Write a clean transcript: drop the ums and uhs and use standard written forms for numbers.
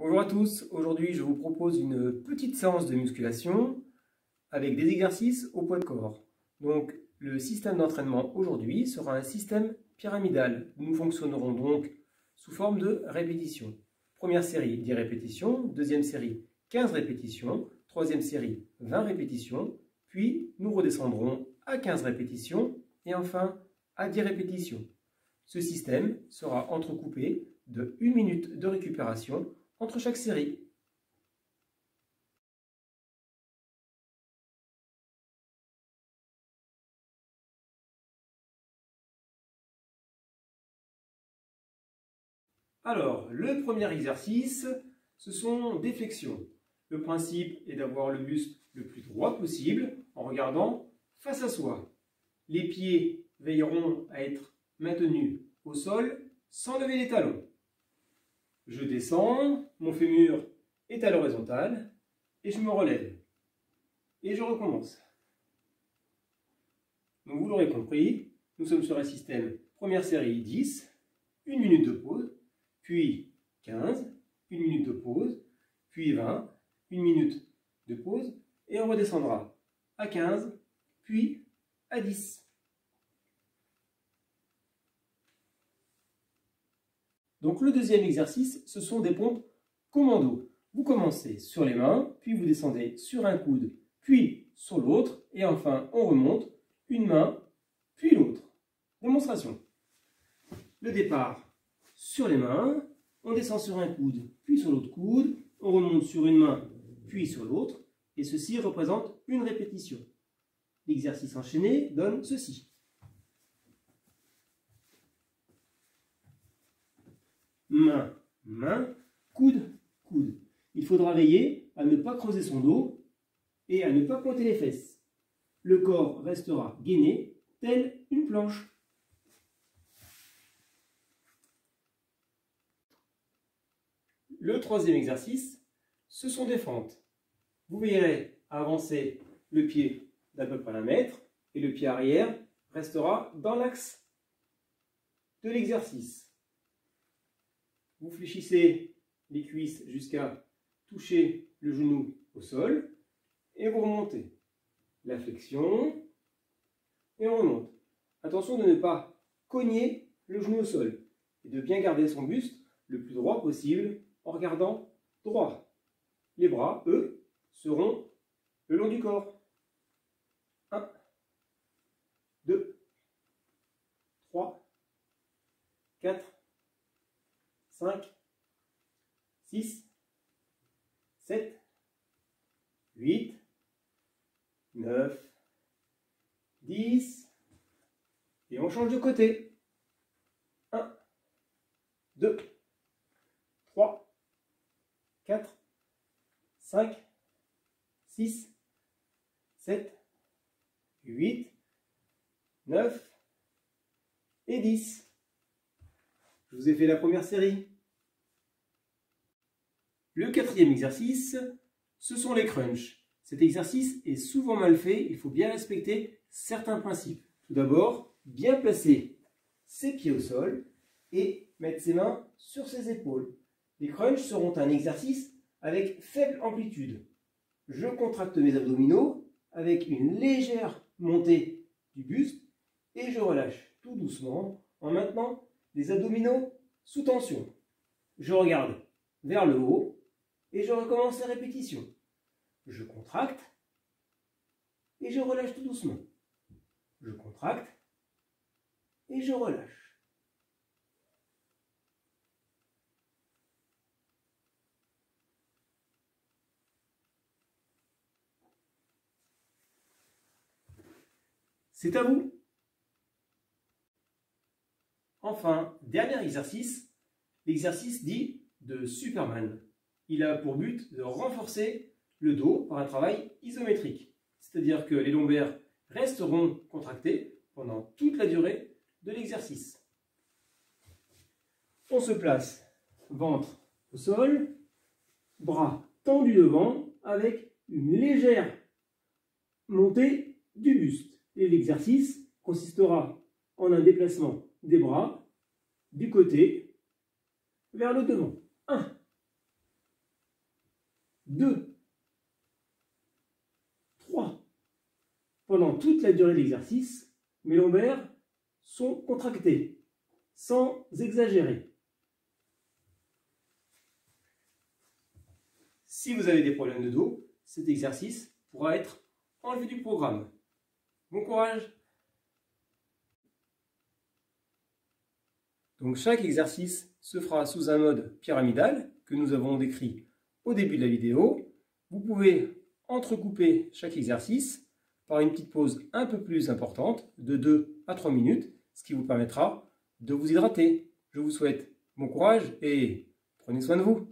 Bonjour à tous, aujourd'hui je vous propose une petite séance de musculation avec des exercices au poids de corps. Donc le système d'entraînement aujourd'hui sera un système pyramidal. Nous fonctionnerons donc sous forme de répétitions. Première série 10 répétitions, deuxième série 15 répétitions, troisième série 20 répétitions, puis nous redescendrons à 15 répétitions et enfin à 10 répétitions. Ce système sera entrecoupé de 1 minute de récupération entre chaque série. Alors, le premier exercice, ce sont des flexions. Le principe est d'avoir le buste le plus droit possible en regardant face à soi. Les pieds veilleront à être maintenus au sol sans lever les talons. Je descends, mon fémur est à l'horizontale et je me relève. Et je recommence. Donc vous l'aurez compris, nous sommes sur un système première série 10, 1 minute de pause, puis 15, 1 minute de pause, puis 20, 1 minute de pause, et on redescendra à 15, puis à 10. Donc le deuxième exercice, ce sont des pompes commando. Vous commencez sur les mains, puis vous descendez sur un coude, puis sur l'autre, et enfin on remonte, une main, puis l'autre. Démonstration. Le départ sur les mains, on descend sur un coude, puis sur l'autre coude, on remonte sur une main, puis sur l'autre, et ceci représente une répétition. L'exercice enchaîné donne ceci. Main, main, coude, coude. Il faudra veiller à ne pas creuser son dos et à ne pas pointer les fesses. Le corps restera gainé, tel une planche. Le troisième exercice, ce sont des fentes. Vous veillerez à avancer le pied d'à peu près 1 mètre et le pied arrière restera dans l'axe de l'exercice. Vous fléchissez les cuisses jusqu'à toucher le genou au sol et vous remontez. La flexion et on remonte. Attention de ne pas cogner le genou au sol et de bien garder son buste le plus droit possible en regardant droit. Les bras, eux, seront le long du corps. 1, 2, 3, 4, 5, 6, 7, 8, 9, 10, et on change de côté. 1, 2, 3, 4, 5, 6, 7, 8, 9 et 10. Je vous ai fait la première série. Le quatrième exercice, ce sont les crunchs. Cet exercice est souvent mal fait, il faut bien respecter certains principes. Tout d'abord, bien placer ses pieds au sol et mettre ses mains sur ses épaules. Les crunchs seront un exercice avec faible amplitude. Je contracte mes abdominaux avec une légère montée du buste et je relâche tout doucement en maintenant les abdominaux sous tension. Je regarde vers le haut et je recommence la répétition. Je contracte et je relâche tout doucement. Je contracte et je relâche. C'est à vous. Enfin, dernier exercice, l'exercice dit de Superman. Il a pour but de renforcer le dos par un travail isométrique. C'est-à-dire que les lombaires resteront contractés pendant toute la durée de l'exercice. On se place ventre au sol, bras tendus devant avec une légère montée du buste. Et l'exercice consistera en un déplacement des bras du côté vers le devant. 1, 2, 3. Pendant toute la durée de l'exercice, mes lombaires sont contractés, sans exagérer. Si vous avez des problèmes de dos, cet exercice pourra être enlevé du programme. Bon courage! Donc chaque exercice se fera sous un mode pyramidal que nous avons décrit au début de la vidéo. Vous pouvez entrecouper chaque exercice par une petite pause un peu plus importante de 2 à 3 minutes, ce qui vous permettra de vous hydrater. Je vous souhaite bon courage et prenez soin de vous.